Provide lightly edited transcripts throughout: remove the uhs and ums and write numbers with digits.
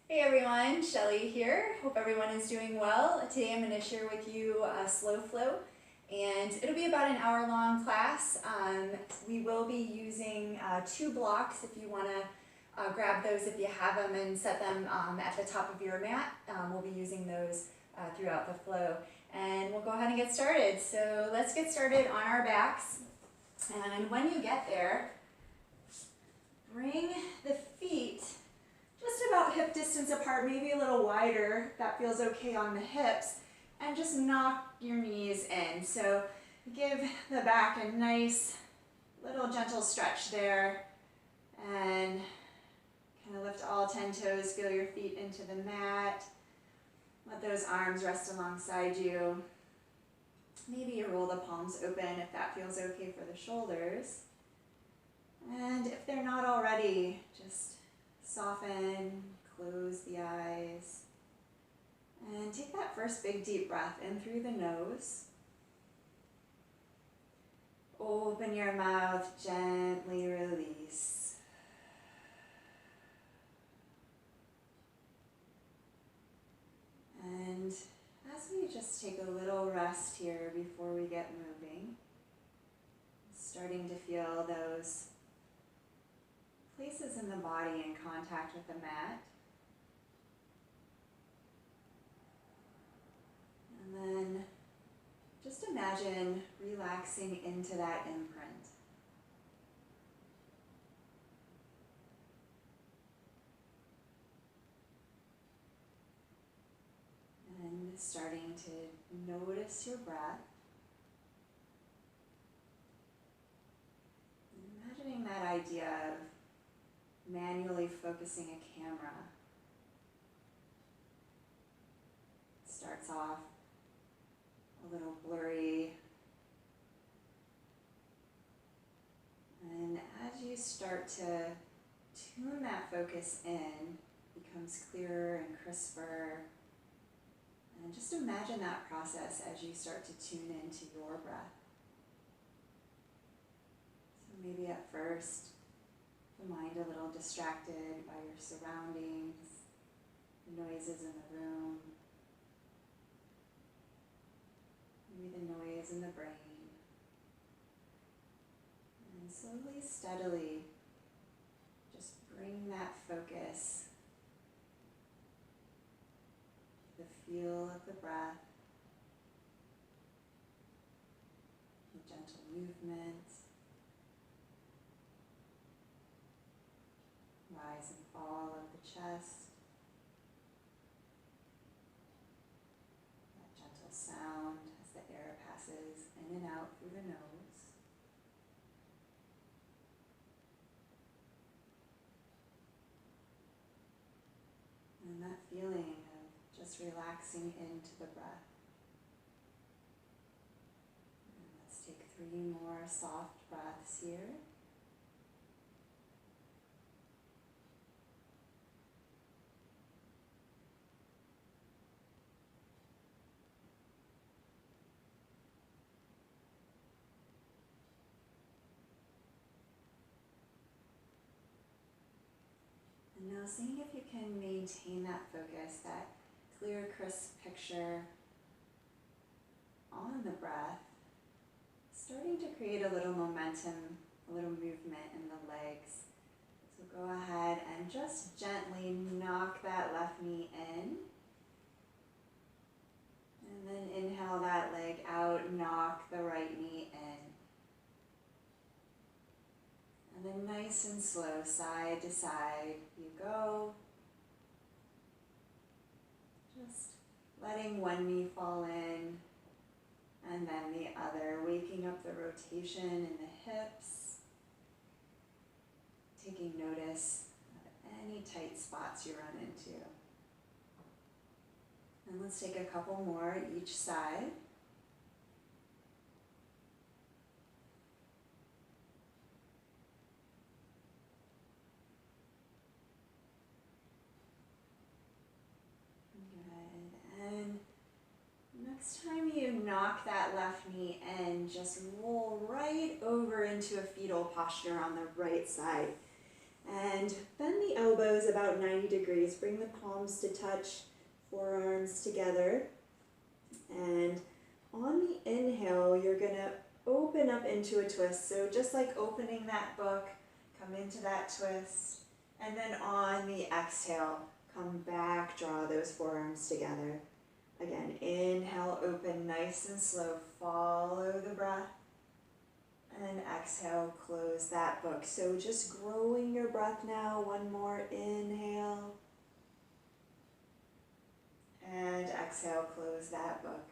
Hey everyone, Shelly here. Hope everyone is doing well. Today I'm going to share with you a slow flow, and it'll be about an hour-long class. We will be using 2 blocks if you want to grab those if you have them and set them at the top of your mat. We'll be using those throughout the flow, and we'll go ahead and get started. So let's get started on our backs, and when you get there, bring the feet just about hip distance apart, maybe a little wider, if that feels okay on the hips, and just knock your knees in. So give the back a nice little gentle stretch there, and kind of lift all 10 toes, feel your feet into the mat. Let those arms rest alongside you. Maybe you roll the palms open if that feels okay for the shoulders. And if they're not already, just soften, close the eyes, and take that first big deep breath in through the nose. Open your mouth, gently release. And as we just take a little rest here before we get moving, starting to feel those places in the body in contact with the mat. And then just imagine relaxing into that imprint. And starting to notice your breath. Imagining that idea of manually focusing a camera. Starts off a little blurry, and as you start to tune that focus in, it becomes clearer and crisper. And just imagine that process as you start to tune into your breath. So maybe at first, the mind a little distracted by your surroundings, the noises in the room, maybe the noise in the brain. And slowly, steadily, just bring that focus to the feel of the breath, the gentle movement. Rise and fall of the chest, that gentle sound as the air passes in and out through the nose. And that feeling of just relaxing into the breath. And let's take 3 more soft breaths here. Now seeing if you can maintain that focus, that clear, crisp picture on the breath, starting to create a little momentum, a little movement in the legs. So go ahead and just gently knock that left knee in. And then inhale that leg out, knock the right knee in. And then nice and slow, side to side, you go. Just letting one knee fall in, and then the other, waking up the rotation in the hips, taking notice of any tight spots you run into. And let's take a couple more each side. And next time you knock that left knee in, just roll right over into a fetal posture on the right side. And bend the elbows about 90 degrees. Bring the palms to touch, forearms together. And on the inhale, you're going to open up into a twist. So just like opening that book, come into that twist. And then on the exhale, come back, draw those forearms together. Again, inhale, open nice and slow. Follow the breath. And exhale, close that book. So just growing your breath now. One more inhale. And exhale, close that book.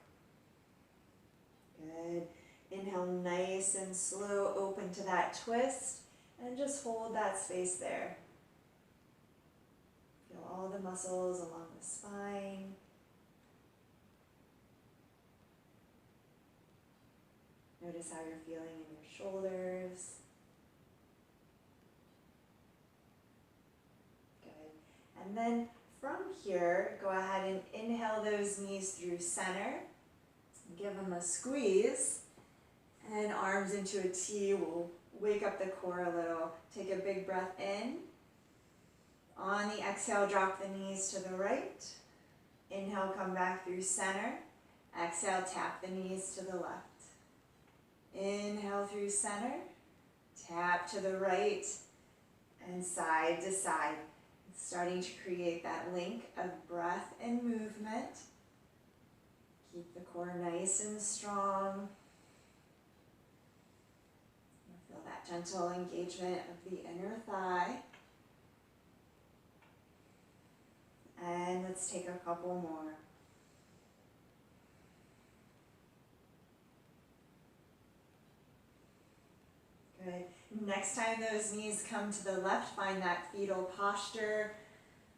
Good. Inhale, nice and slow, open to that twist. And just hold that space there. Feel all the muscles along the spine. Notice how you're feeling in your shoulders. Good. And then from here, go ahead and inhale those knees through center. Give them a squeeze. And arms into a T. We'll wake up the core a little. Take a big breath in. On the exhale, drop the knees to the right. Inhale, come back through center. Exhale, tap the knees to the left. Inhale through center, tap to the right, and side to side. Starting to create that link of breath and movement. Keep the core nice and strong. Feel that gentle engagement of the inner thigh. And let's take a couple more. Good. Next time those knees come to the left, find that fetal posture.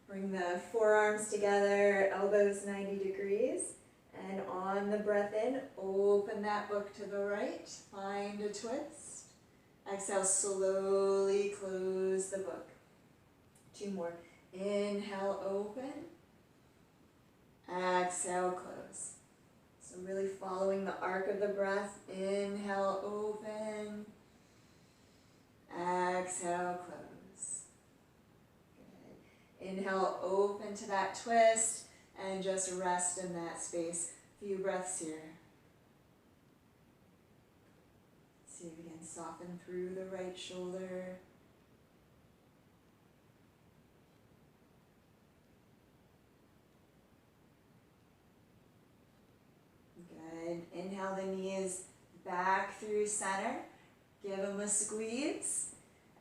Bring the forearms together, elbows 90 degrees. And on the breath in, open that book to the right. Find a twist. Exhale, slowly close the book. Two more. Inhale, open. Exhale, close. So really following the arc of the breath. Inhale, open. Exhale, close. Good. Inhale, open to that twist and just rest in that space. A few breaths here. See if you can soften through the right shoulder. Good. Inhale the knees back through center. Give them a squeeze.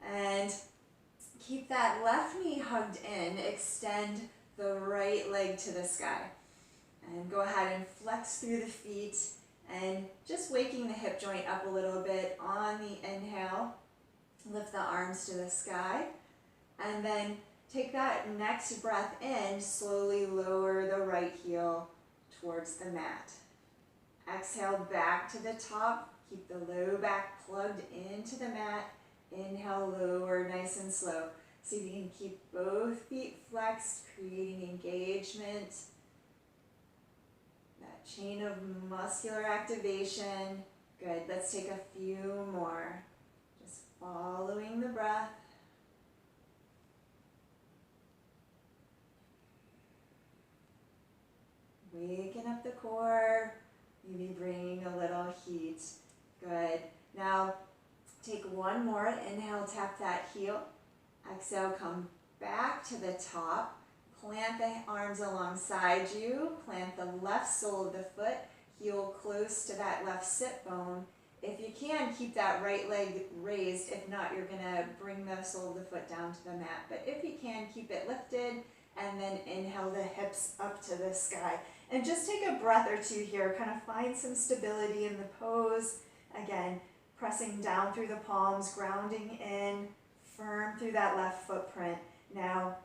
And keep that left knee hugged in. Extend the right leg to the sky. And go ahead and flex through the feet. And just waking the hip joint up a little bit on the inhale. Lift the arms to the sky. And then take that next breath in. Slowly lower the right heel towards the mat. Exhale back to the top. Keep the low back plugged into the mat. Inhale, lower, nice and slow. See if you can keep both feet flexed, creating engagement. That chain of muscular activation. Good. Let's take a few more. Just following the breath. Waking up the core. Maybe bringing a little heat. Good. Now, take one more. Inhale, tap that heel. Exhale, come back to the top. Plant the arms alongside you. Plant the left sole of the foot. Heel close to that left sit bone. If you can, keep that right leg raised. If not, you're going to bring the sole of the foot down to the mat. But if you can, keep it lifted. And then inhale the hips up to the sky. And just take a breath or two here. Kind of find some stability in the pose. Again, pressing down through the palms, grounding in, firm through that left footprint. Now,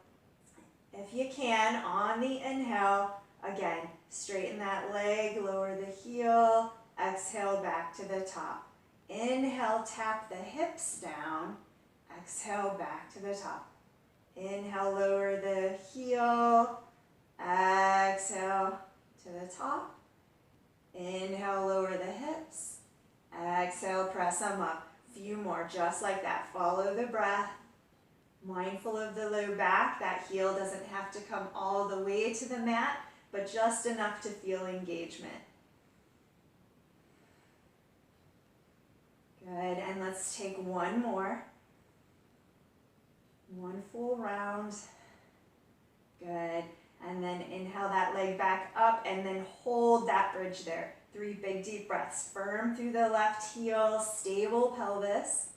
if you can, on the inhale, again, straighten that leg, lower the heel, exhale back to the top. Inhale, tap the hips down, exhale back to the top. Inhale, lower the heel, exhale to the top. Inhale, lower the hips. Exhale, press them up. Few more, just like that. Follow the breath. Mindful of the low back, that heel doesn't have to come all the way to the mat, but just enough to feel engagement. Good, and let's take one more. One full round. Good, and then inhale that leg back up and then hold that bridge there. 3 big deep breaths. Firm through the left heel, stable pelvis.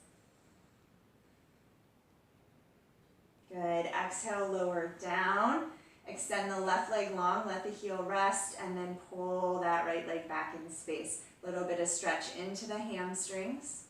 Good, exhale, lower down. Extend the left leg long, let the heel rest, and then pull that right leg back in space. Little bit of stretch into the hamstrings.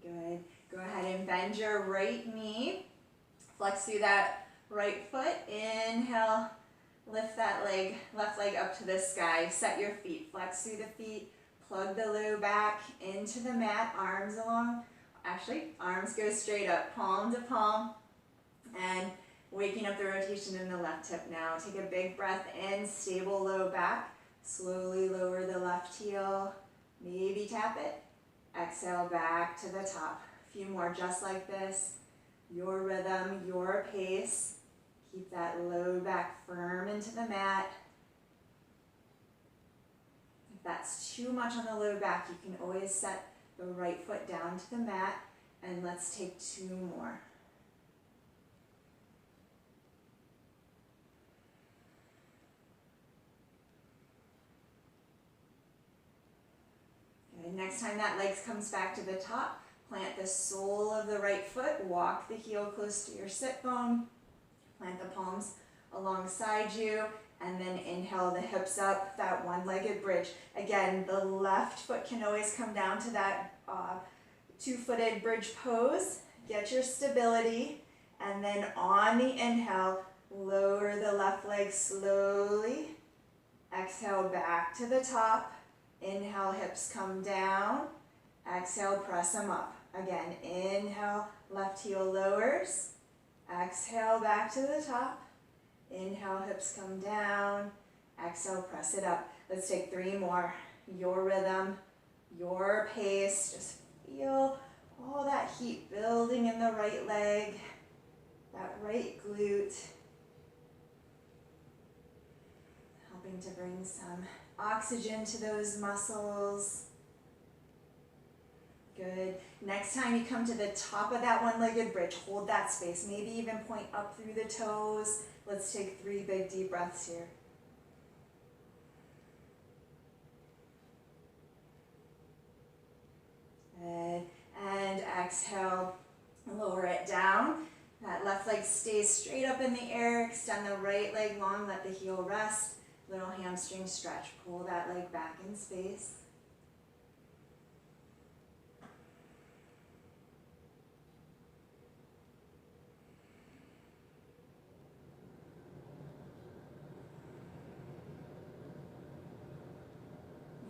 Good. Go ahead and bend your right knee. Flex through that right foot. Inhale. Lift that leg, left leg up to the sky. Set your feet. Flex through the feet. Plug the low back into the mat. Arms along. Actually, arms go straight up. Palm to palm. And waking up the rotation in the left hip now. Take a big breath in. Stable low back. Slowly lower the left heel. Maybe tap it. Exhale back to the top. A few more just like this. Your rhythm, your pace. Keep that low back firm into the mat. If that's too much on the low back, you can always set the right foot down to the mat. And let's take 2 more. Next time that leg comes back to the top, plant the sole of the right foot, walk the heel close to your sit bone, plant the palms alongside you, and then inhale the hips up, that one-legged bridge. Again, the left foot can always come down to that 2-footed bridge pose. Get your stability, and then on the inhale, lower the left leg slowly. Exhale back to the top. Inhale, hips come down. Exhale, press them up. Again, inhale, left heel lowers. Exhale, back to the top. Inhale, hips come down. Exhale, press it up. Let's take 3 more. Your rhythm, your pace. Just feel all that heat building in the right leg, that right glute. Helping to bring some oxygen to those muscles. Good. Next time you come to the top of that one-legged bridge, hold that space. Maybe even point up through the toes. Let's take 3 big deep breaths here. Good. And exhale, lower it down. That left leg stays straight up in the air. Extend the right leg long, let the heel rest. Little hamstring stretch. Pull that leg back in space.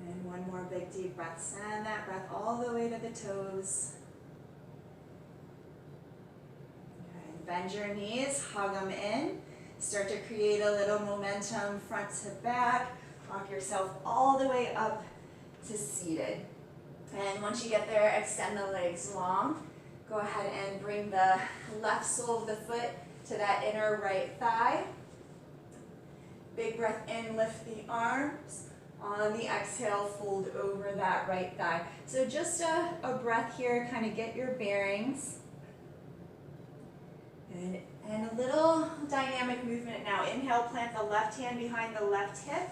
And one more big deep breath. Send that breath all the way to the toes. Okay, bend your knees, hug them in. Start to create a little momentum front to back. Rock yourself all the way up to seated. And once you get there, extend the legs long. Go ahead and bring the left sole of the foot to that inner right thigh. Big breath in, lift the arms. On the exhale, fold over that right thigh. So just a breath here, kind of get your bearings. Good. And a little dynamic movement now. Inhale, plant the left hand behind the left hip.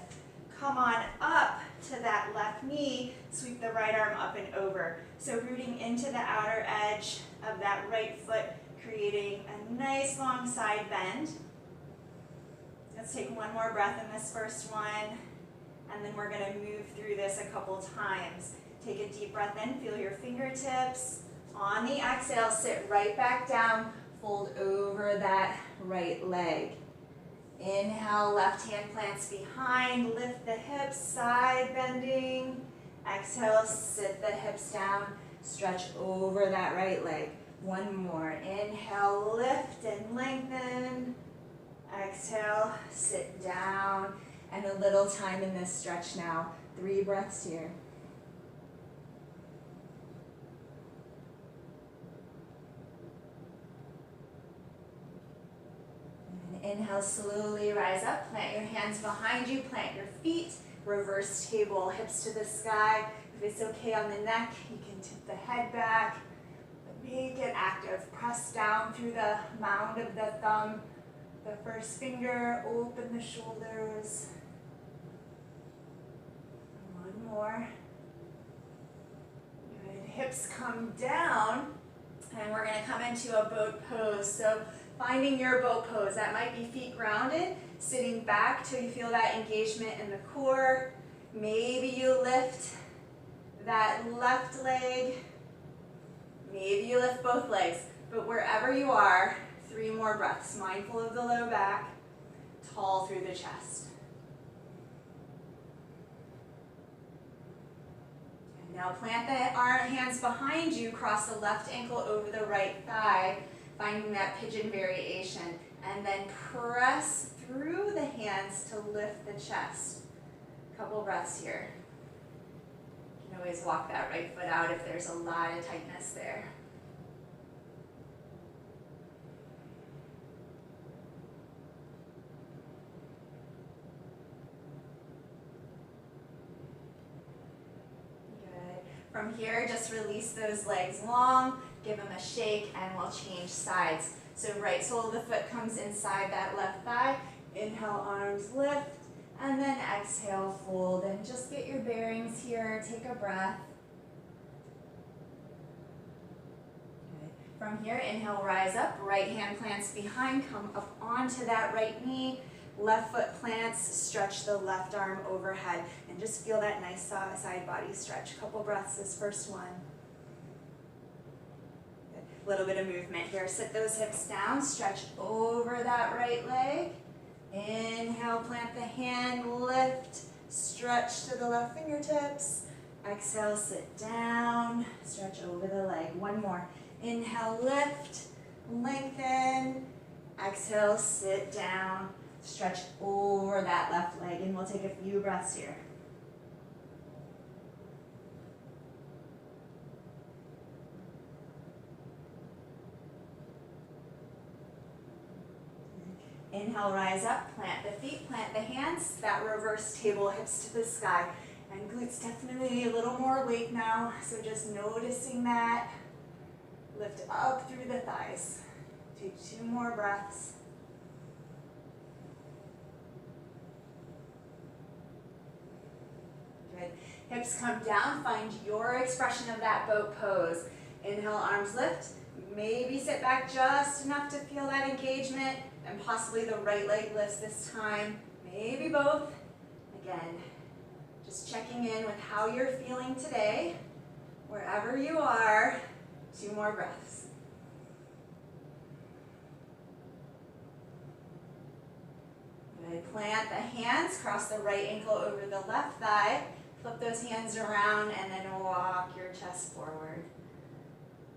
Come on up to that left knee. Sweep the right arm up and over. So rooting into the outer edge of that right foot, creating a nice long side bend. Let's take one more breath in this first one. And then we're going to move through this a couple times. Take a deep breath in, feel your fingertips. On the exhale, sit right back down. Fold over that right leg. Inhale, left hand plants behind, lift the hips, side bending. Exhale, sit the hips down, stretch over that right leg. One more. Inhale, lift and lengthen. Exhale, sit down. And a little time in this stretch now. 3 breaths here. And inhale, slowly rise up. Plant your hands behind you. Plant your feet. Reverse table, hips to the sky. If it's okay on the neck, you can tip the head back. But make it active. Press down through the mound of the thumb. The first finger, open the shoulders. One more. Good. Hips come down, and we're going to come into a boat pose. So finding your boat pose. That might be feet grounded, sitting back till you feel that engagement in the core. Maybe you lift that left leg. Maybe you lift both legs. But wherever you are, 3 more breaths. Mindful of the low back, tall through the chest. And now plant the hands behind you, cross the left ankle over the right thigh, finding that pigeon variation. And then press through the hands to lift the chest. Couple breaths here. You can always walk that right foot out if there's a lot of tightness there. From here, just release those legs long, give them a shake, and we'll change sides. So right sole of the foot comes inside that left thigh. Inhale, arms lift, and then exhale, fold. And just get your bearings here. Take a breath. Good. From here, inhale, rise up. Right hand plants behind. Come up onto that right knee. Left foot plants, stretch the left arm overhead, and just feel that nice side body stretch. Couple breaths this first one. A little bit of movement here. Sit those hips down, stretch over that right leg. Inhale, plant the hand, lift, stretch to the left fingertips. Exhale, sit down, stretch over the leg. One more. Inhale, lift, lengthen. Exhale, sit down. Stretch over that left leg, and we'll take a few breaths here. Inhale, rise up, plant the feet, plant the hands, that reverse table, hips to the sky. And glutes definitely a little more awake now, so just noticing that. Lift up through the thighs. Take 2 more breaths. Good. Hips come down, find your expression of that boat pose. Inhale, arms lift. Maybe sit back just enough to feel that engagement, and possibly the right leg lifts this time. Maybe both. Again, just checking in with how you're feeling today. Wherever you are, 2 more breaths. Good. Plant the hands, cross the right ankle over the left thigh. Flip those hands around and then walk your chest forward.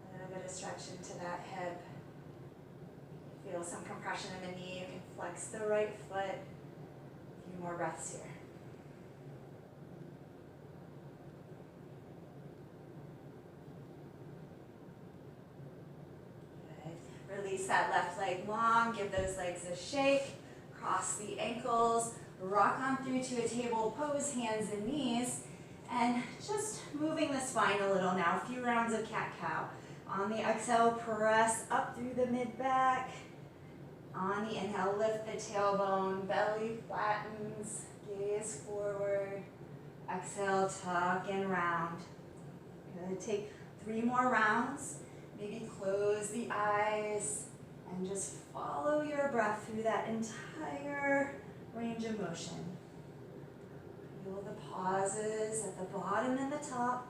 A little bit of stretch into that hip. Feel some compression in the knee. You can flex the right foot. A few more breaths here. Good. Release that left leg long. Give those legs a shake. Cross the ankles. Rock on through to a table pose, hands and knees, and just moving the spine a little now. A few rounds of cat-cow. On the exhale, press up through the mid-back. On the inhale, lift the tailbone, belly flattens, gaze forward. Exhale, tuck and round. Good. Take 3 more rounds. Maybe close the eyes and just follow your breath through that entire range of motion. Feel the pauses at the bottom and the top.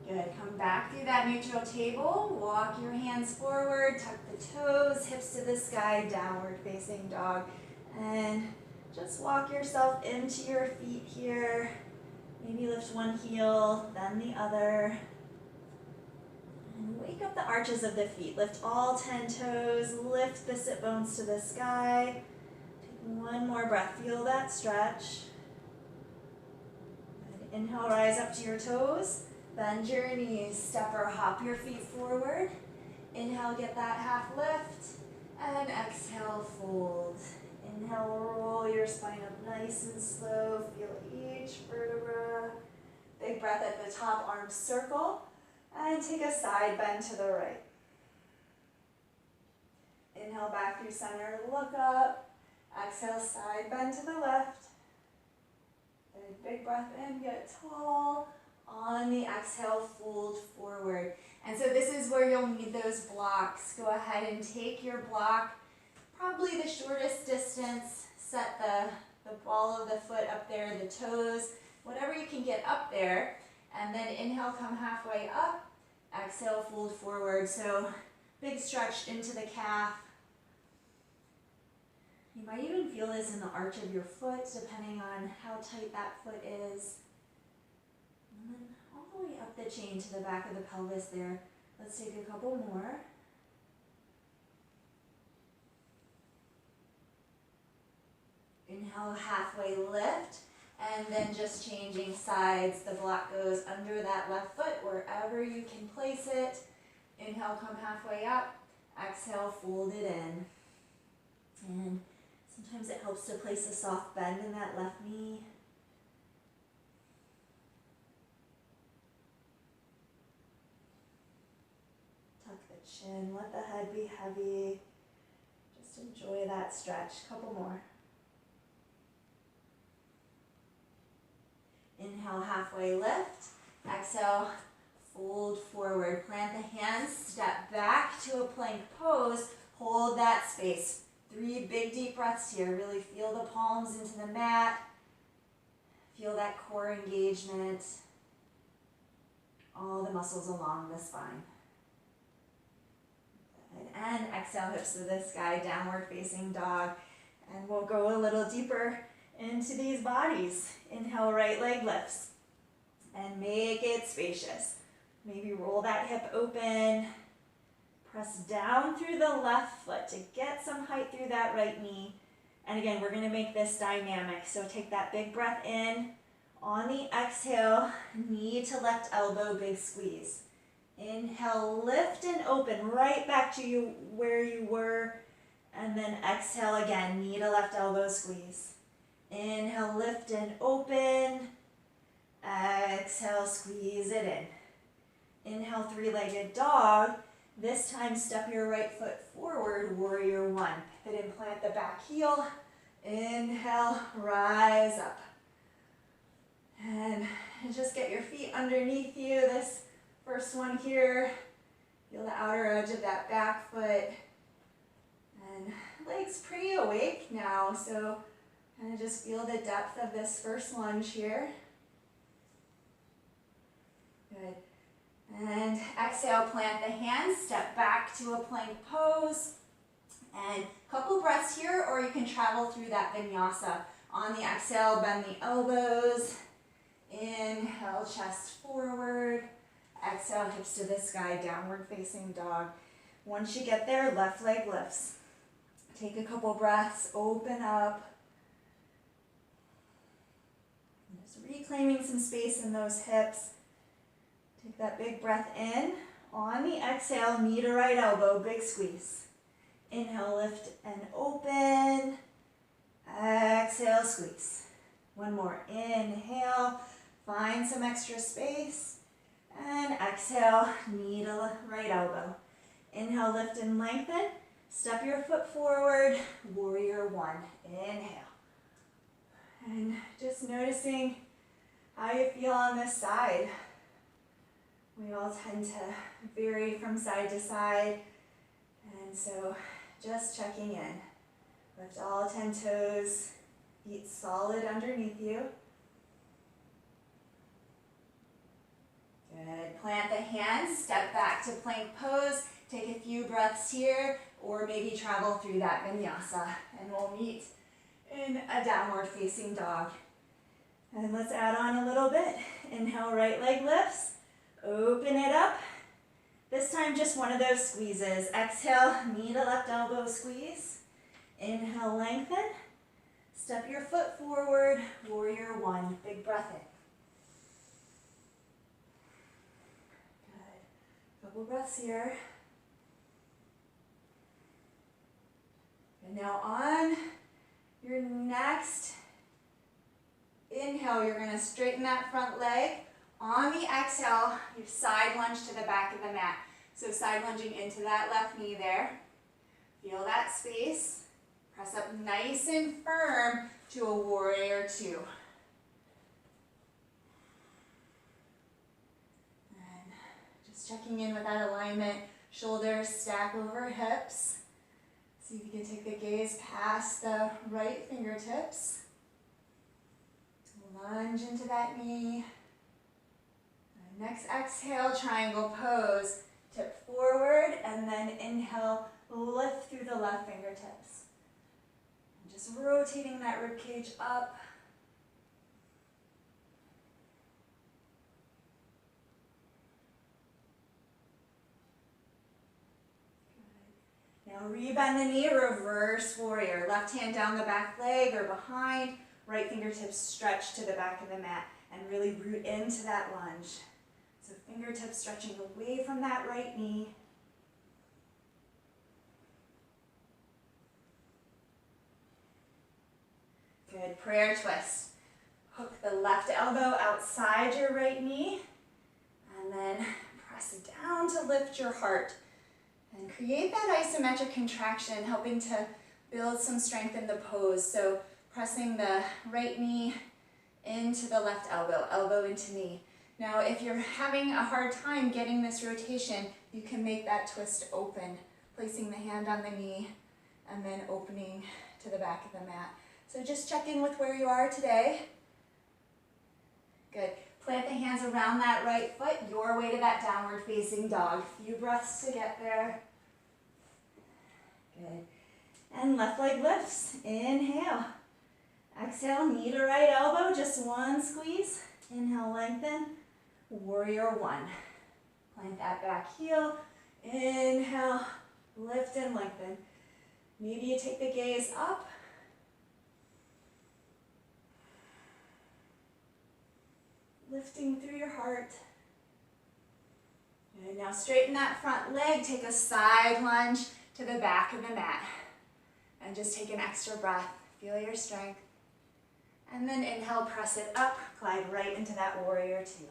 Good. Come back through that neutral table. Walk your hands forward. Tuck the toes, hips to the sky, downward facing dog. And just walk yourself into your feet here. Maybe lift one heel, then the other. And wake up the arches of the feet. Lift all 10 toes. Lift the sit bones to the sky. Take one more breath. Feel that stretch. Good. Inhale, rise up to your toes. Bend your knees. Step or hop your feet forward. Inhale, get that half lift. And exhale, fold. Inhale, roll your spine up nice and slow. Feel each vertebra. Big breath at the top, arms circle. And take a side bend to the right. Inhale back through center, look up. Exhale, side bend to the left. Big breath in, get tall. On the exhale, fold forward. And so this is where you'll need those blocks. Go ahead and take your block, probably the shortest distance. Set the ball of the foot up there, the toes, whatever you can get up there. And then inhale, come halfway up. Exhale, fold forward. So big stretch into the calf. You might even feel this in the arch of your foot, depending on how tight that foot is. And then all the way up the chain to the back of the pelvis there. Let's take a couple more. Inhale, halfway lift. And then just changing sides, the block goes under that left foot, wherever you can place it. Inhale, come halfway up. Exhale, fold it in. And sometimes it helps to place a soft bend in that left knee. Tuck the chin, let the head be heavy. Just enjoy that stretch. Couple more. Inhale, halfway lift. Exhale, fold forward. Plant the hands, step back to a plank pose. Hold that space. 3 big deep breaths here. Really feel the palms into the mat. Feel that core engagement. All the muscles along the spine. Good. And exhale, hips to the sky, downward facing dog. And we'll go a little deeper into these bodies. Inhale, right leg lifts. And make it spacious. Maybe roll that hip open. Press down through the left foot to get some height through that right knee. And again, we're going to make this dynamic. So take that big breath in. On the exhale, knee to left elbow, big squeeze. Inhale, lift and open right back to you where you were. And then exhale again, knee to left elbow, squeeze. Inhale, lift and open. Exhale, squeeze it in. Inhale, 3-legged dog. This time, step your right foot forward, warrior 1. Pivot and plant the back heel. Inhale, rise up. And just get your feet underneath you. This first one here, feel the outer edge of that back foot. And legs pretty awake now, so kind of just feel the depth of this first lunge here. Good. And exhale, plant the hands, step back to a plank pose. And a couple breaths here, or you can travel through that vinyasa. On the exhale, bend the elbows. Inhale, chest forward. Exhale, hips to the sky, downward facing dog. Once you get there, left leg lifts. Take a couple breaths, open up. Just reclaiming some space in those hips. Take that big breath in. On the exhale, knee to right elbow, big squeeze. Inhale, lift and open. Exhale, squeeze. One more. Inhale, find some extra space. And exhale, knee to right elbow. Inhale, lift and lengthen. Step your foot forward, warrior 1. Inhale. And just noticing how you feel on this side. We all tend to vary from side to side. And so just checking in. Lift all 10 toes, feet solid underneath you. Good. Plant the hands, step back to plank pose. Take a few breaths here, or maybe travel through that vinyasa. And we'll meet in a downward facing dog. And let's add on a little bit. Inhale, right leg lifts. Open it up. This time just one of those squeezes. Exhale, knee to left elbow squeeze. Inhale, lengthen. Step your foot forward, warrior one. Big breath in. Good. Couple breaths here. And now on your next inhale, you're going to straighten that front leg. On the exhale, you side lunge to the back of the mat. So side lunging into that left knee there. Feel that space. Press up nice and firm to a warrior two. And just checking in with that alignment. Shoulders stack over hips. See if you can take the gaze past the right fingertips. Lunge into that knee. And next exhale, triangle pose. Tip forward and then inhale, lift through the left fingertips. And just rotating that rib cage up. Good. Now rebend the knee, reverse warrior. Left hand down the back leg or behind. Right fingertips stretch to the back of the mat and really root into that lunge. So fingertips stretching away from that right knee. Good, prayer twist. Hook the left elbow outside your right knee and then press down to lift your heart. And create that isometric contraction, helping to build some strength in the pose. So pressing the right knee into the left elbow, elbow into knee. Now, if you're having a hard time getting this rotation, you can make that twist open, placing the hand on the knee and then opening to the back of the mat. So just check in with where you are today. Good. Plant the hands around that right foot, your way to that downward facing dog. Few breaths to get there. Good. And left leg lifts. Inhale. Exhale, knee to right elbow, just one squeeze. Inhale, lengthen. Warrior one. Plant that back heel. Inhale, lift and lengthen. Maybe you take the gaze up. Lifting through your heart. And now straighten that front leg. Take a side lunge to the back of the mat. And just take an extra breath. Feel your strength. And then inhale, press it up, glide right into that warrior two.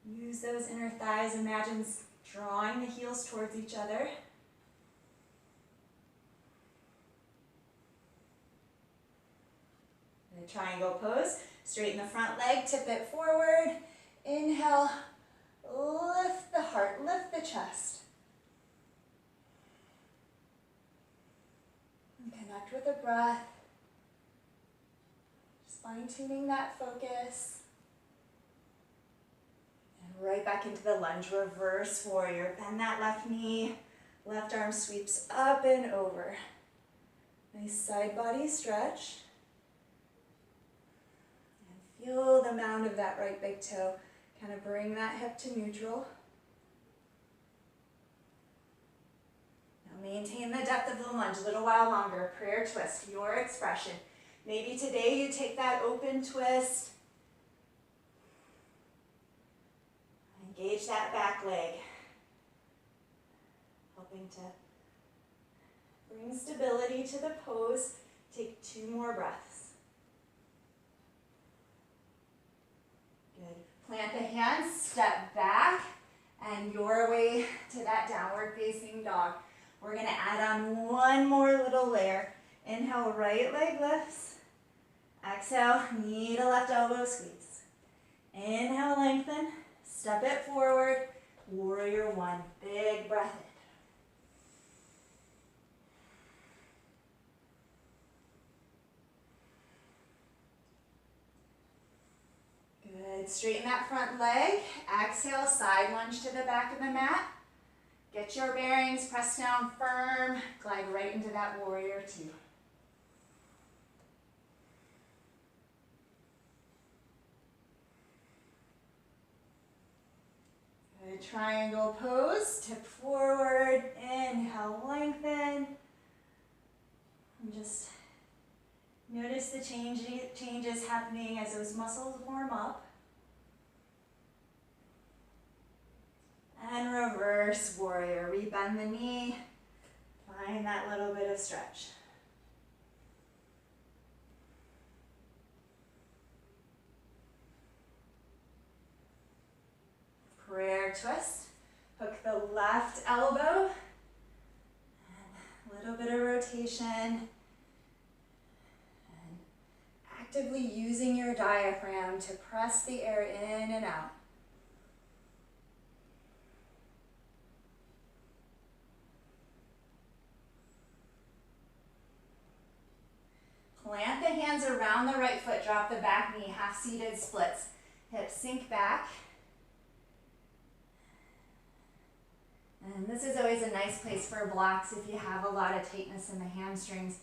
And use those inner thighs, imagine drawing the heels towards each other. In a triangle pose, straighten the front leg, tip it forward. Inhale, lift the heart, lift the chest. Connect with the breath. Just fine-tuning that focus. And right back into the lunge, reverse warrior. Bend that left knee. Left arm sweeps up and over. Nice side body stretch. And feel the mound of that right big toe. Kind of bring that hip to neutral. Maintain the depth of the lunge a little while longer. Prayer twist, your expression. Maybe today you take that open twist. Engage that back leg. Helping to bring stability to the pose. Take 2 more breaths. Good. Plant the hands, step back, and your way to that downward facing dog. We're going to add on one more little layer. Inhale, right leg lifts. Exhale, knee to left elbow squeeze. Inhale, lengthen. Step it forward. Warrior one. Big breath in. Good. Straighten that front leg. Exhale, side lunge to the back of the mat. Get your bearings, press down firm, glide right into that warrior two. Good, triangle pose, tip forward, inhale, lengthen. And just notice the changes happening as those muscles warm up. And reverse warrior. Rebend the knee. Find that little bit of stretch. Prayer twist. Hook the left elbow. And a little bit of rotation. And actively using your diaphragm to press the air in and out. Plant the hands around the right foot, drop the back knee, half-seated splits. Hips sink back. And this is always a nice place for blocks if you have a lot of tightness in the hamstrings.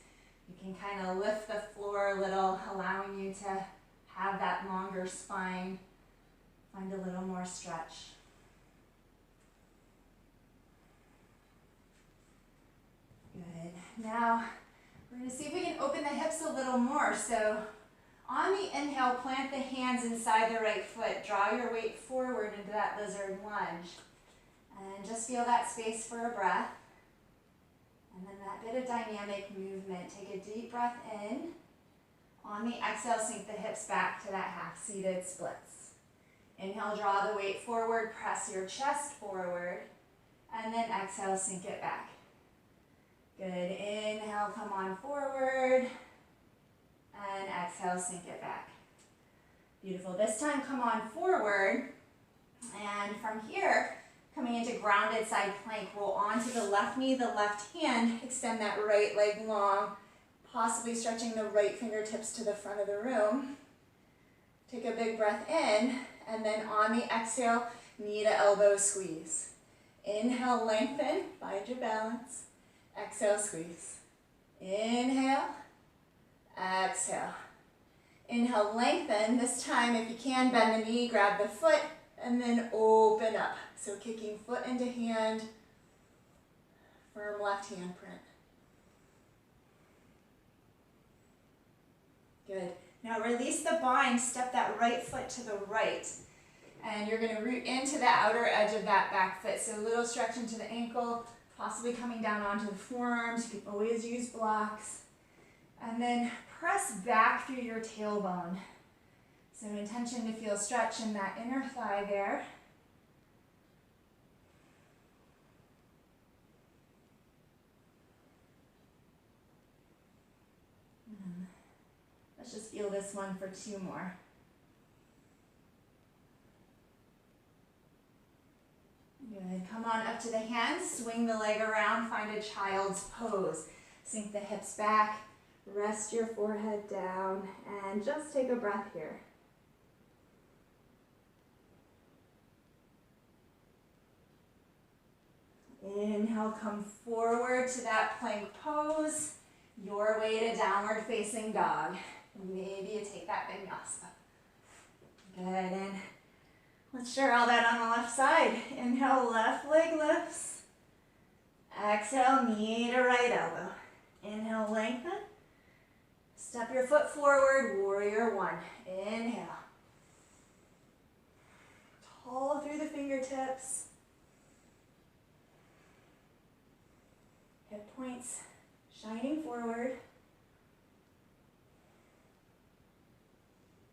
You can kind of lift the floor a little, allowing you to have that longer spine. Find a little more stretch. Good. Now, we're going to see if we can open the hips a little more. So on the inhale, plant the hands inside the right foot. Draw your weight forward into that lizard lunge. And just feel that space for a breath. And then that bit of dynamic movement. Take a deep breath in. On the exhale, sink the hips back to that half-seated splits. Inhale, draw the weight forward, press your chest forward. And then exhale, sink it back. Good, inhale, come on forward, and exhale, sink it back. Beautiful, this time come on forward, and from here, coming into grounded side plank, roll onto the left knee, the left hand, extend that right leg long, possibly stretching the right fingertips to the front of the room. Take a big breath in, and then on the exhale, knee to elbow squeeze. Inhale, lengthen, find your balance. Exhale, squeeze. Inhale, exhale. Inhale, lengthen. This time, if you can, bend the knee, grab the foot, and then open up. So kicking foot into hand, firm left hand print. Good. Now release the bind, step that right foot to the right. And you're going to root into the outer edge of that back foot. So a little stretch into the ankle, possibly coming down onto the forearms. You can always use blocks. And then press back through your tailbone. So intention to feel stretch in that inner thigh there. Let's just feel this one for 2 more. Good. Come on up to the hands, swing the leg around, find a child's pose. Sink the hips back, rest your forehead down, and just take a breath here. Inhale, come forward to that plank pose. Your way to downward facing dog. Maybe you take that vinyasa. Good, and let's share all that on the left side. Inhale, left leg lifts. Exhale, knee to right elbow. Inhale, lengthen. Step your foot forward, warrior one. Inhale. Tall through the fingertips. Hip points shining forward.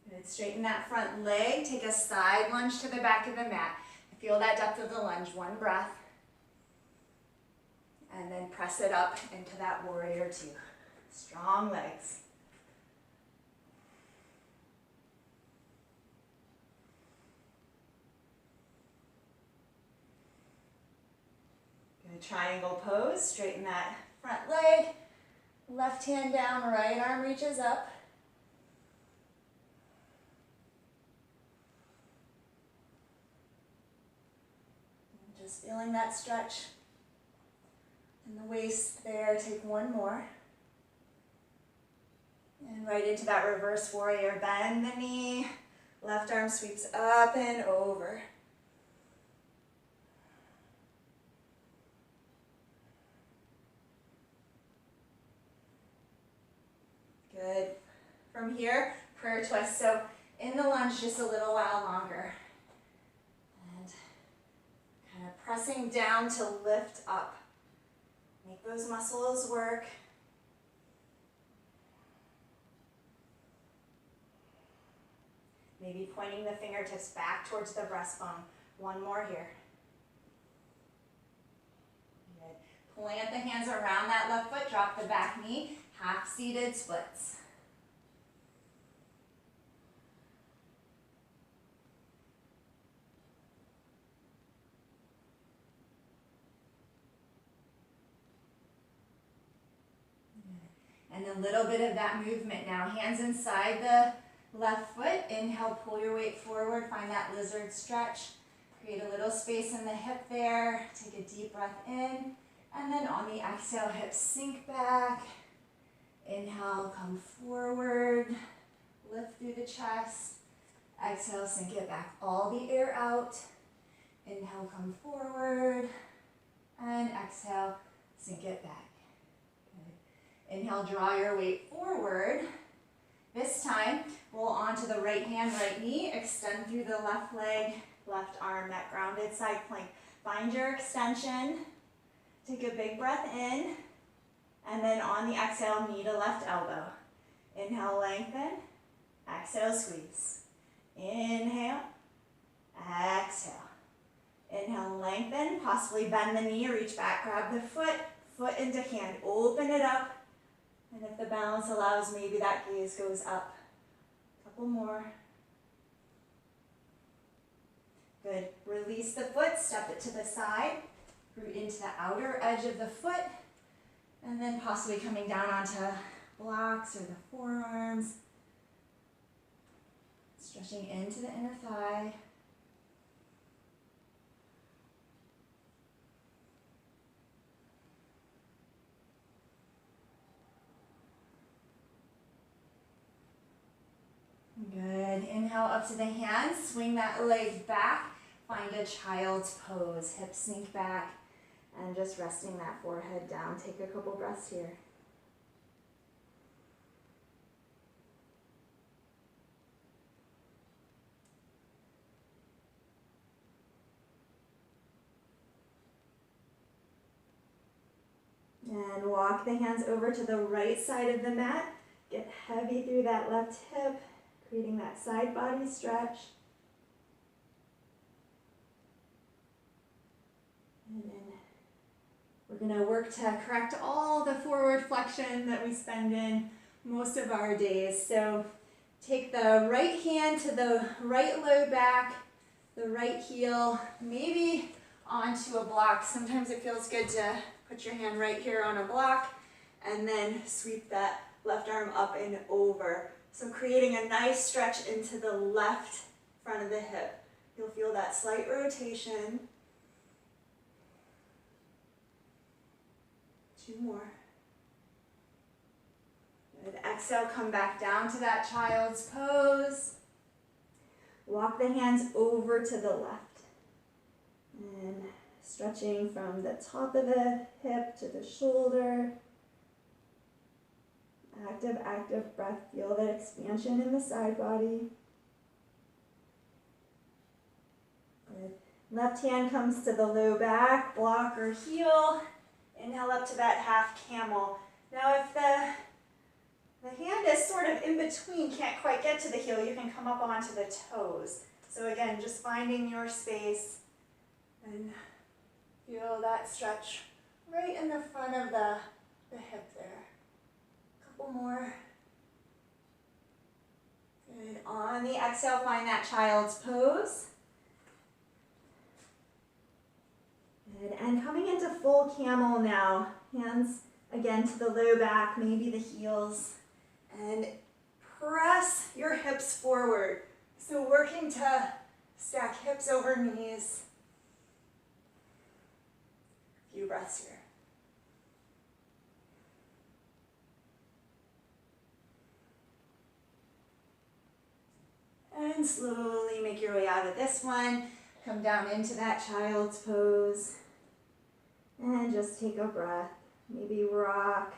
Good. Straighten that front leg. Take a side lunge to the back of the mat. Feel that depth of the lunge. One breath. And then press it up into that warrior two. Strong legs. Good. Triangle pose. Straighten that front leg. Left hand down, right arm reaches up. Just feeling that stretch And the waist there, take one more. And right into that reverse warrior. Bend the knee, left arm sweeps up and over. Good. From here, prayer twist. So in the lunge just a little while longer. And kind of pressing down to lift up. Make those muscles work. Maybe pointing the fingertips back towards the breastbone. One more here. Good. Plant the hands around that left foot, drop the back knee, half-seated splits. And a little bit of that movement now. Hands inside the left foot. Inhale, pull your weight forward. Find that lizard stretch. Create a little space in the hip there. Take a deep breath in. And then on the exhale, hips sink back. Inhale, come forward. Lift through the chest. Exhale, sink it back. All the air out. Inhale, come forward. And exhale, sink it back. Inhale, draw your weight forward. This time, roll onto the right hand, right knee, extend through the left leg, left arm, that grounded side plank. Find your extension. Take a big breath in, and then on the exhale, knee to left elbow. Inhale, lengthen. Exhale, squeeze. Inhale. Exhale. Inhale, lengthen. Possibly bend the knee, reach back, grab the foot into hand. Open it up. And if the balance allows, maybe that gaze goes up. Couple more. Good. Release the foot, step it to the side, root into the outer edge of the foot, and then possibly coming down onto blocks or the forearms. Stretching into the inner thigh. Good. Inhale up to the hands. Swing that leg back. Find a child's pose. Hips sink back. And just resting that forehead down. Take a couple breaths here. And walk the hands over to the right side of the mat. Get heavy through that left hip. Creating that side body stretch. And then we're going to work to correct all the forward flexion that we spend in most of our days. So take the right hand to the right low back, the right heel, maybe onto a block. Sometimes it feels good to put your hand right here on a block and then sweep that left arm up and over. So creating a nice stretch into the left front of the hip. You'll feel that slight rotation. 2 more. Good. Exhale, come back down to that child's pose. Walk the hands over to the left. And stretching from the top of the hip to the shoulder. Active, active breath. Feel that expansion in the side body. Good. Left hand comes to the low back, block or heel. Inhale up to that half camel. Now if the hand is sort of in between, can't quite get to the heel, you can come up onto the toes. So again, just finding your space and feel that stretch right in the front of the hip there. More. Good. On the exhale, find that child's pose. Good. And coming into full camel now. Hands again to the low back, maybe the heels. And press your hips forward. So working to stack hips over knees. A few breaths here. And slowly make your way out of this one. Come down into that child's pose. And just take a breath. Maybe rock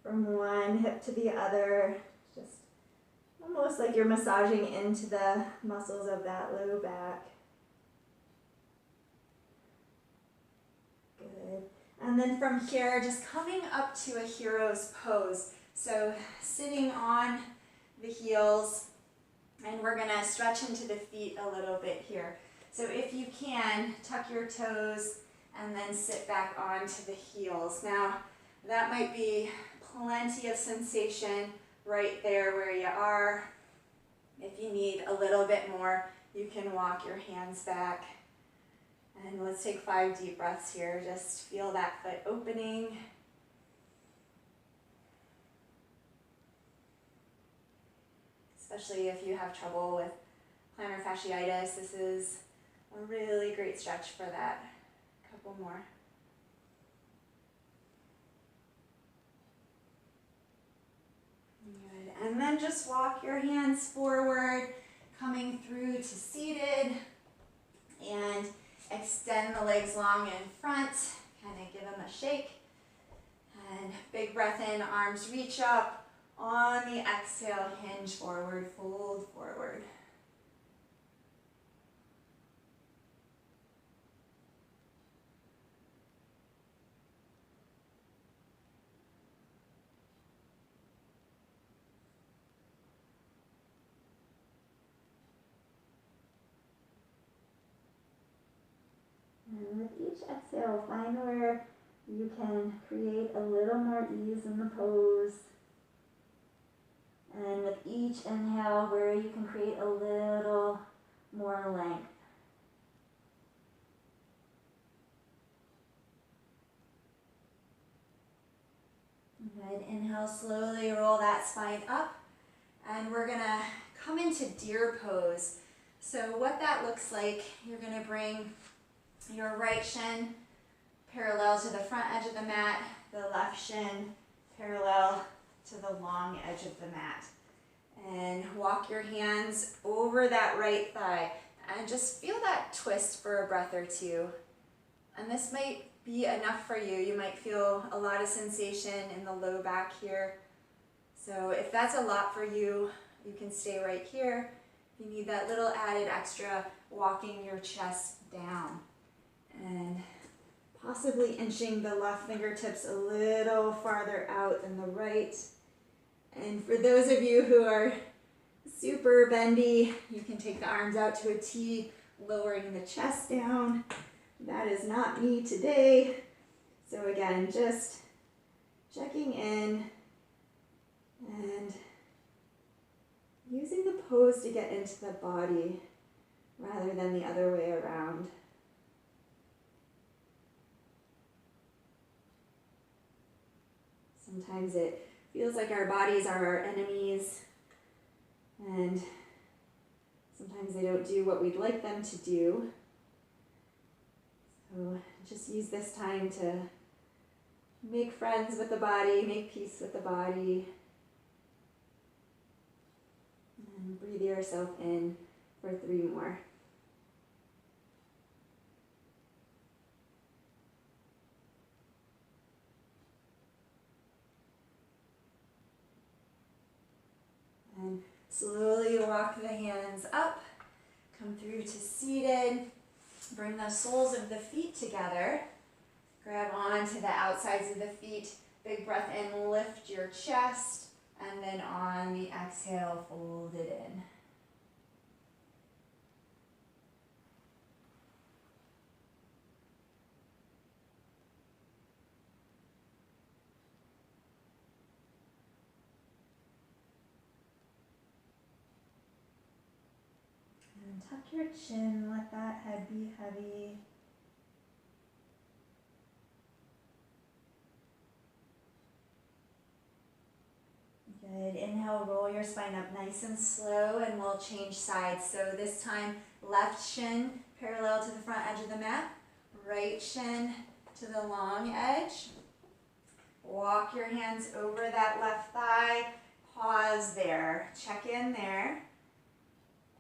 from one hip to the other. Just almost like you're massaging into the muscles of that low back. Good. And then from here, just coming up to a hero's pose. So sitting on the heels, and we're gonna stretch into the feet a little bit here. So if you can, tuck your toes and then sit back onto the heels. Now, that might be plenty of sensation right there where you are. If you need a little bit more, you can walk your hands back. And let's take 5 deep breaths here. Just feel that foot opening. Especially if you have trouble with plantar fasciitis, this is a really great stretch for that. Couple more. Good. And then just walk your hands forward, coming through to seated, and extend the legs long in front, kind of give them a shake. And big breath in, arms reach up. On the exhale, hinge forward, fold forward. And with each exhale, find where you can create a little more ease in the pose. And with each inhale, where you can create a little more length. Good. Inhale, slowly roll that spine up. And we're gonna come into deer pose. So what that looks like, you're gonna bring your right shin parallel to the front edge of the mat, the left shin parallel to the long edge of the mat. And walk your hands over that right thigh and just feel that twist for a breath or two. And this might be enough for you. You might feel a lot of sensation in the low back here. So if that's a lot for you, you can stay right here. If you need that little added extra, walking your chest down and possibly inching the left fingertips a little farther out than the right. And for those of you who are super bendy, you can take the arms out to a T, lowering the chest down. That is not me today. So again, just checking in and using the pose to get into the body rather than the other way around. Sometimes it feels like our bodies are our enemies, and sometimes they don't do what we'd like them to do. So just use this time to make friends with the body, make peace with the body, and breathe yourself in for 3 more. And slowly walk the hands up, come through to seated, bring the soles of the feet together, grab onto the outsides of the feet, big breath in, lift your chest, and then on the exhale, fold it in. And tuck your chin, let that head be heavy. Good. Inhale, roll your spine up nice and slow, and we'll change sides. So this time, left shin parallel to the front edge of the mat, right shin to the long edge. Walk your hands over that left thigh. Pause there. Check in there.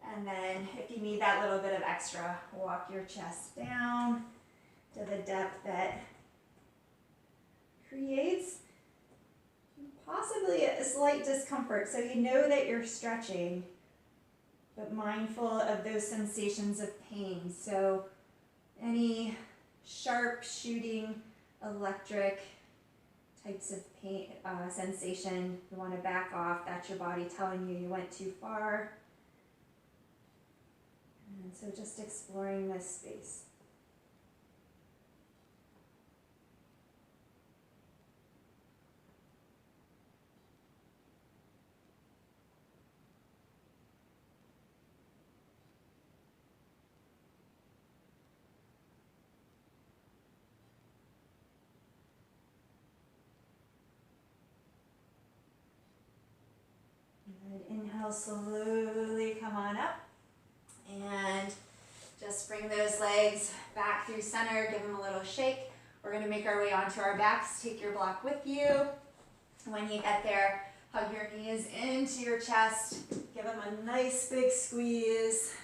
And then if you need that little bit of extra, walk your chest down to the depth that creates possibly a slight discomfort. So you know that you're stretching, but mindful of those sensations of pain. So any sharp, shooting, electric types of pain sensation, you want to back off. That's your body telling you went too far. And so just exploring this space. Good. Inhale, slowly come on up. And just bring those legs back through center, give them a little shake. We're going to make our way onto our backs. Take your block with you. When you get there, hug your knees into your chest. Give them a nice big squeeze.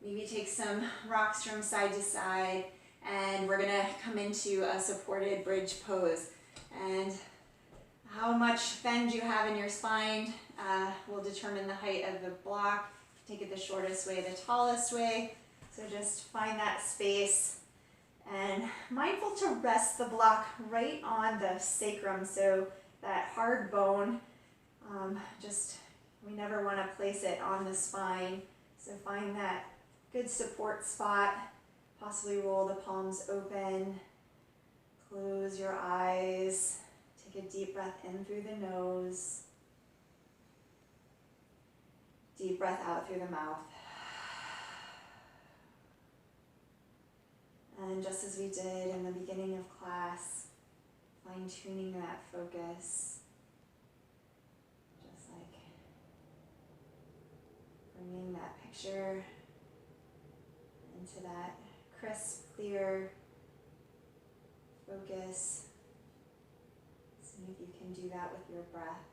Maybe take some rocks from side to side. And we're going to come into a supported bridge pose. And how much bend you have in your spine will determine the height of the block. Take it the shortest way, the tallest way. So just find that space and mindful to rest the block right on the sacrum. So that hard bone, we never want to place it on the spine. So find that good support spot. Possibly roll the palms open. Close your eyes. Take a deep breath in through the nose. Deep breath out through the mouth. And just as we did in the beginning of class, fine-tuning that focus. Just like bringing that picture into that crisp, clear focus. See if you can do that with your breath.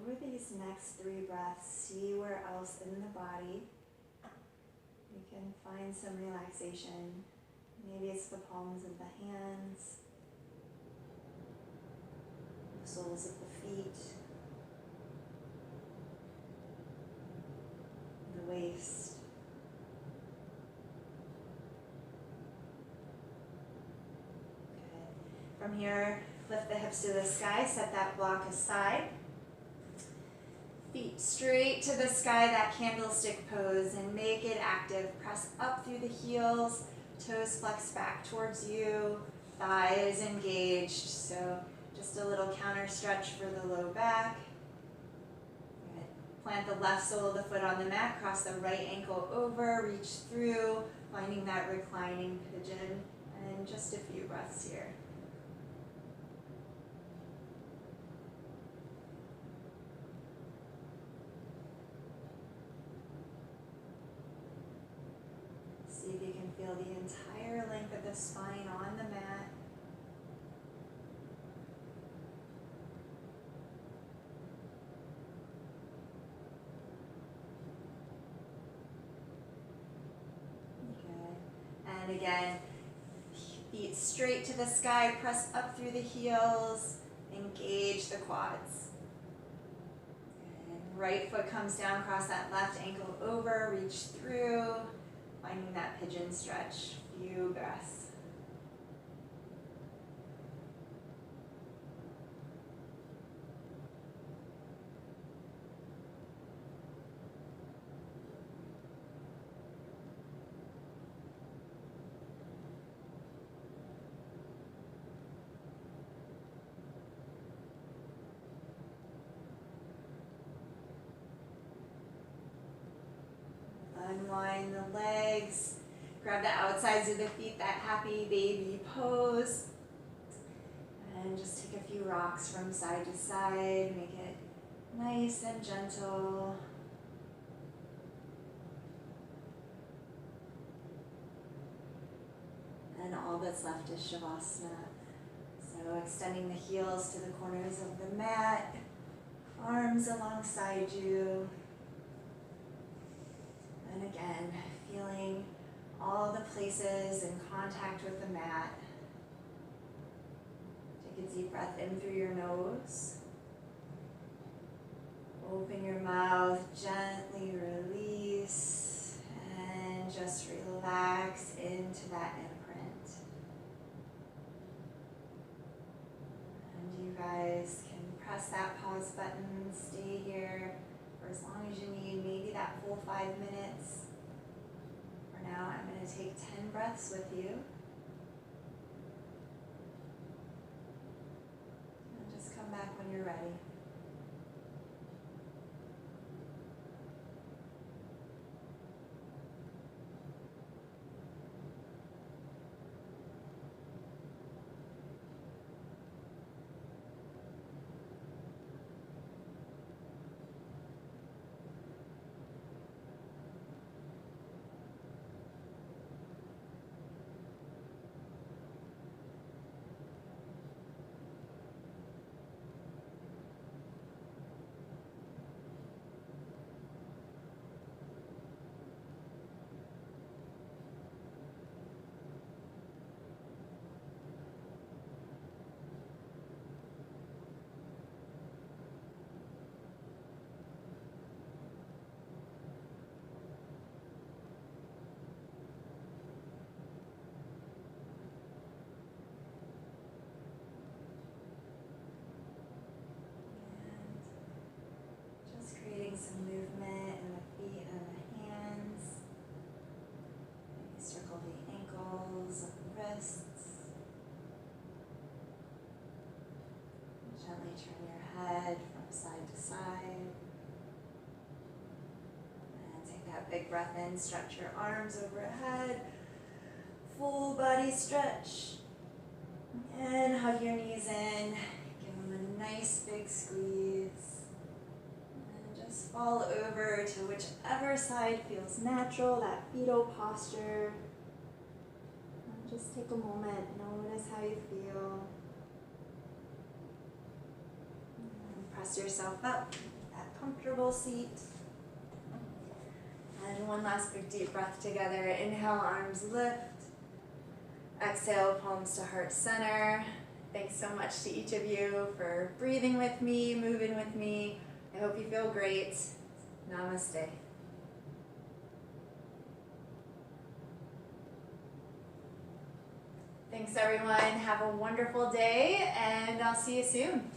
Over these next 3 breaths, see where else in the body you can find some relaxation. Maybe it's the palms of the hands, the soles of the feet, the waist. Okay. From here, lift the hips to the sky, set that block aside. Feet straight to the sky, that candlestick pose, and make it active. Press up through the heels, toes flex back towards you, thighs engaged. So just a little counter stretch for the low back. Good. Plant the left sole of the foot on the mat, cross the right ankle over, reach through, finding that reclining pigeon. And just a few breaths here. See if you can feel the entire length of the spine on the mat. Good. And again, feet straight to the sky, press up through the heels, engage the quads. And right foot comes down, cross that left ankle over, reach through. Finding that pigeon stretch, few breaths. Unwind the legs. Grab the outsides of the feet, that happy baby pose. And just take a few rocks from side to side, make it nice and gentle. And all that's left is Shavasana. So extending the heels to the corners of the mat, arms alongside you. And again, feeling all the places in contact with the mat. Take a deep breath in through your nose. Open your mouth, gently release, and just relax into that imprint. And you guys can press that pause button, stay here for as long as you need, maybe that full 5 minutes. For now, I'm going to take 10 breaths with you. And just come back when you're ready. Creating some movement in the feet and the hands. Maybe circle the ankles and the wrists. Gently turn your head from side to side. And take that big breath in, stretch your arms overhead. Full body stretch. And hug your knees in. Give them a nice big squeeze. Just fall over to whichever side feels natural, that fetal posture. And just take a moment, notice how you feel. And press yourself up, that comfortable seat. And one last big deep breath together. Inhale, arms lift. Exhale, palms to heart center. Thanks so much to each of you for breathing with me, moving with me. I hope you feel great. Namaste. Thanks everyone. Have a wonderful day and I'll see you soon.